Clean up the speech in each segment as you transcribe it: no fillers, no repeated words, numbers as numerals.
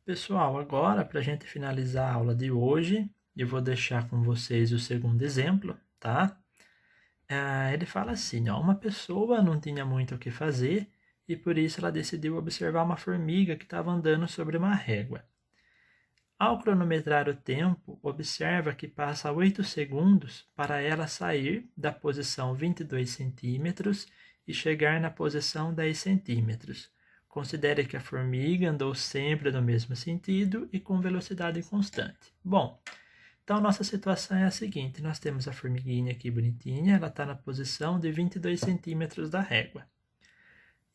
Pessoal, agora para a gente finalizar a aula de hoje, eu vou deixar com vocês o segundo exemplo, tá? Ele fala assim, ó, uma pessoa não tinha muito o que fazer e por isso ela decidiu observar uma formiga que estava andando sobre uma régua. Ao cronometrar o tempo, observa que passa 8 segundos para ela sair da posição 22 centímetros e chegar na posição 10 centímetros. Considere que a formiga andou sempre no mesmo sentido e com velocidade constante. Bom, então nossa situação é a seguinte, nós temos a formiguinha aqui bonitinha, ela está na posição de 22 centímetros da régua.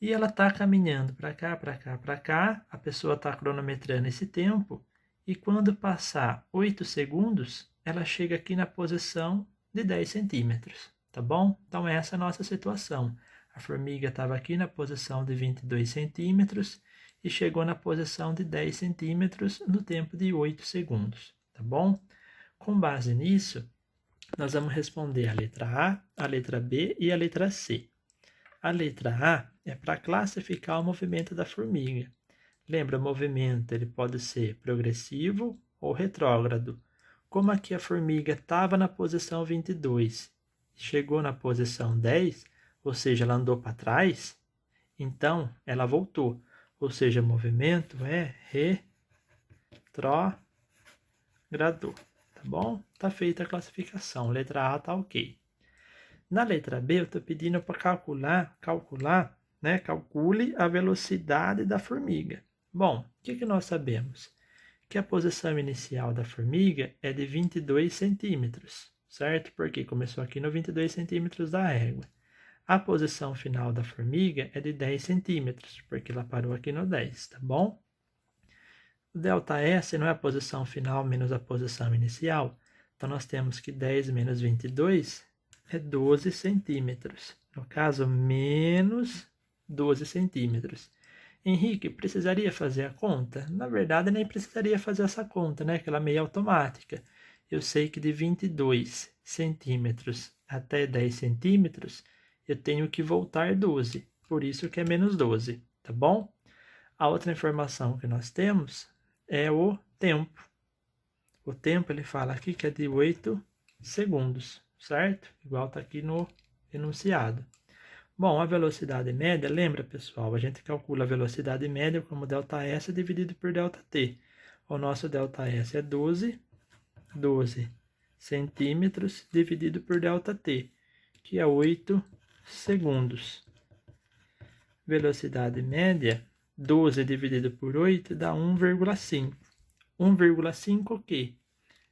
E ela está caminhando para cá, para cá, para cá, a pessoa está cronometrando esse tempo, e quando passar 8 segundos, ela chega aqui na posição de 10 centímetros, tá bom? Então essa é a nossa situação. A formiga estava aqui na posição de 22 centímetros e chegou na posição de 10 centímetros no tempo de 8 segundos, tá bom? Com base nisso, nós vamos responder a letra A, a letra B e a letra C. A letra A é para classificar o movimento da formiga. Lembra, o movimento ele pode ser progressivo ou retrógrado. Como aqui a formiga estava na posição 22 e chegou na posição 10, ou seja, ela andou para trás, então ela voltou. Ou seja, o movimento é retrógrado. Tá bom? Tá feita a classificação. Letra A tá ok. Na letra B, eu estou pedindo para calcular, né? Calcule a velocidade da formiga. Bom, o que nós sabemos? Que a posição inicial da formiga é de 22 centímetros, certo? Porque começou aqui no 22 centímetros da régua. A posição final da formiga é de 10 centímetros, porque ela parou aqui no 10, tá bom? O ΔS não é a posição final menos a posição inicial. Então, nós temos que 10 menos 22 é 12 centímetros. No caso, menos 12 centímetros. Henrique, precisaria fazer a conta? Na verdade, nem precisaria fazer essa conta, né? Aquela meio automática. Eu sei que de 22 centímetros até 10 centímetros, eu tenho que voltar 12. Por isso que é menos 12, tá bom? A outra informação que nós temos é o tempo. O tempo ele fala aqui que é de 8 segundos, certo? Igual está aqui no enunciado. Bom, a velocidade média, lembra pessoal, a gente calcula a velocidade média como ΔS dividido por ΔT. O nosso ΔS é 12 centímetros dividido por ΔT, que é 8 segundos. Velocidade média, 12 dividido por 8 dá 1,5. 1,5 o quê?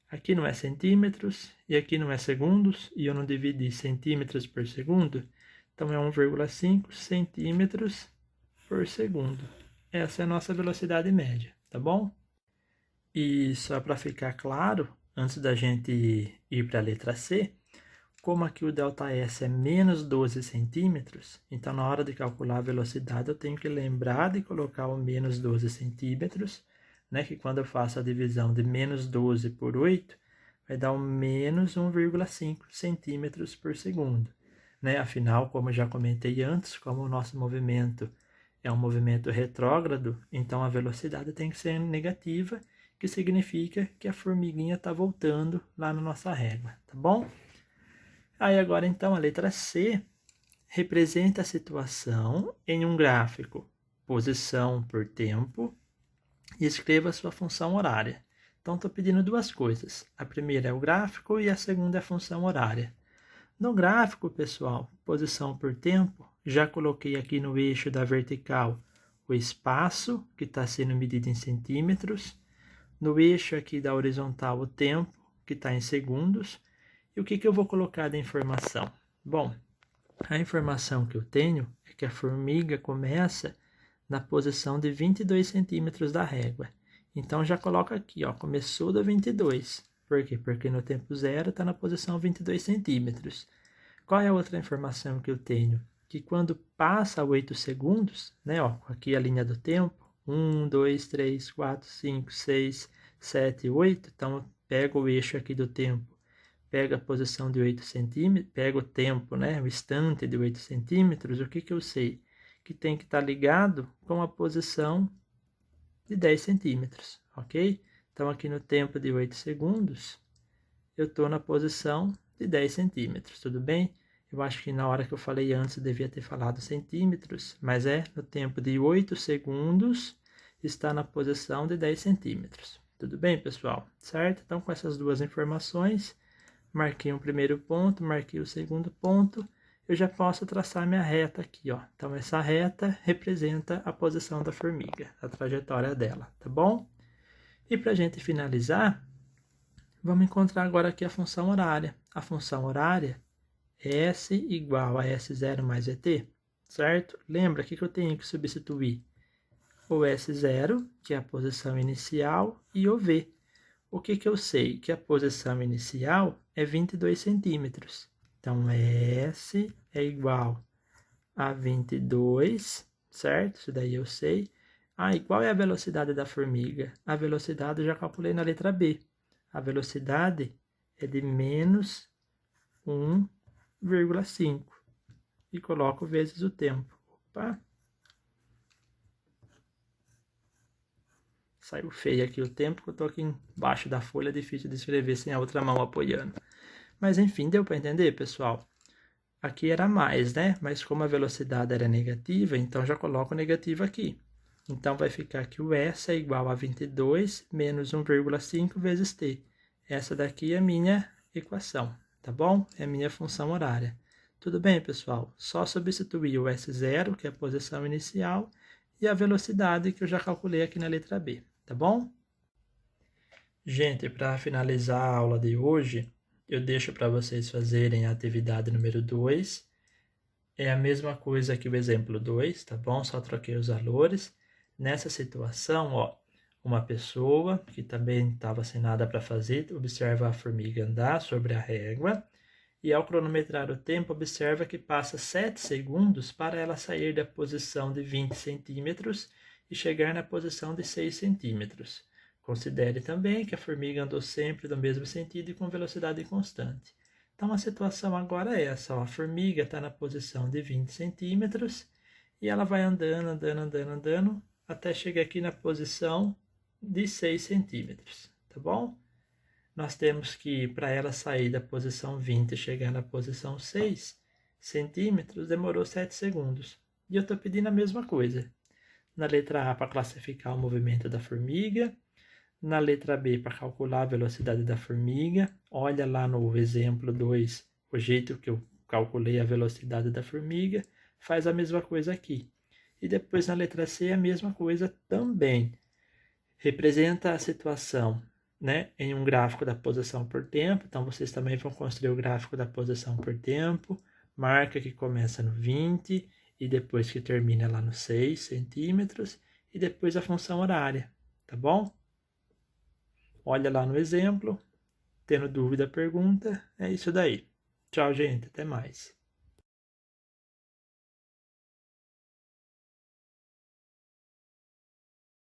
Aqui não é centímetros e aqui não é segundos, e eu não dividi centímetros por segundo, então é 1,5 centímetros por segundo. Essa é a nossa velocidade média, tá bom? E só para ficar claro, antes da gente ir para a letra C, como aqui o ΔS é menos 12 centímetros, então na hora de calcular a velocidade eu tenho que lembrar de colocar o menos 12 centímetros, né, que quando eu faço a divisão de menos 12 por 8, vai dar o menos 1,5 centímetros por segundo. Né? Afinal, como eu já comentei antes, como o nosso movimento é um movimento retrógrado, então a velocidade tem que ser negativa, que significa que a formiguinha está voltando lá na nossa régua, tá bom? Aí agora então a letra C representa a situação em um gráfico, posição por tempo, e escreva a sua função horária. Então estou pedindo duas coisas. A primeira é o gráfico e a segunda é a função horária. No gráfico, pessoal, posição por tempo, já coloquei aqui no eixo da vertical o espaço, que está sendo medido em centímetros. No eixo aqui da horizontal, o tempo, que está em segundos. E o que eu vou colocar de informação? Bom, a informação que eu tenho é que a formiga começa na posição de 22 centímetros da régua. Então, já coloca aqui, ó, começou da 22. Por quê? Porque no tempo zero está na posição 22 centímetros. Qual é a outra informação que eu tenho? Que quando passa 8 segundos, né, ó, aqui a linha do tempo, 1, 2, 3, 4, 5, 6, 7, 8, então eu pego o eixo aqui do tempo, pego a posição de 8 centímetros, pego o tempo, né, o instante de 8 centímetros, o que eu sei? Que tem que estar ligado com a posição de 10 centímetros, ok? Então, aqui no tempo de 8 segundos, eu estou na posição de 10 centímetros, tudo bem? Eu acho que na hora que eu falei antes, eu devia ter falado centímetros, mas no tempo de 8 segundos, está na posição de 10 centímetros. Tudo bem, pessoal? Certo? Então, com essas duas informações, marquei um primeiro ponto, marquei o segundo ponto, eu já posso traçar minha reta aqui, ó. Então, essa reta representa a posição da formiga, a trajetória dela, tá bom? E para a gente finalizar, vamos encontrar agora aqui a função horária. A função horária é S igual a S0 mais VT, certo? Lembra que eu tenho que substituir o S0, que é a posição inicial, e o V. O que eu sei? Que a posição inicial é 22 centímetros. Então, S é igual a 22, certo? Isso daí eu sei. E qual é a velocidade da formiga? A velocidade eu já calculei na letra B. A velocidade é de menos 1,5. E coloco vezes o tempo. Opa! Saiu feio aqui o tempo, que eu estou aqui embaixo da folha, é difícil de escrever sem a outra mão apoiando. Mas enfim, deu para entender, pessoal? Aqui era mais, né? Mas como a velocidade era negativa, então já coloco negativo aqui. Então vai ficar que o S é igual a 22 menos 1,5 vezes T. Essa daqui é a minha equação, tá bom? É a minha função horária. Tudo bem, pessoal? Só substituir o S0, que é a posição inicial, e a velocidade que eu já calculei aqui na letra B, tá bom? Gente, para finalizar a aula de hoje, eu deixo para vocês fazerem a atividade número 2. É a mesma coisa que o exemplo 2, tá bom? Só troquei os valores. Nessa situação, ó, uma pessoa que também estava sem nada para fazer, observa a formiga andar sobre a régua e ao cronometrar o tempo, observa que passa 7 segundos para ela sair da posição de 20 centímetros e chegar na posição de 6 centímetros. Considere também que a formiga andou sempre no mesmo sentido e com velocidade constante. Então, a situação agora é essa, ó, a formiga está na posição de 20 centímetros e ela vai andando, até chegar aqui na posição de 6 centímetros, tá bom? Nós temos que, para ela sair da posição 20 e chegar na posição 6 centímetros, demorou 7 segundos. E eu estou pedindo a mesma coisa. Na letra A, para classificar o movimento da formiga. Na letra B, para calcular a velocidade da formiga. Olha lá no exemplo 2, o jeito que eu calculei a velocidade da formiga. Faz a mesma coisa aqui. E depois na letra C, a mesma coisa também. Representa a situação, né, em um gráfico da posição por tempo. Então, vocês também vão construir o gráfico da posição por tempo. Marca que começa no 20 e depois que termina lá no 6 centímetros. E depois a função horária, tá bom? Olha lá no exemplo. Tendo dúvida, pergunta. É isso daí. Tchau, gente. Até mais.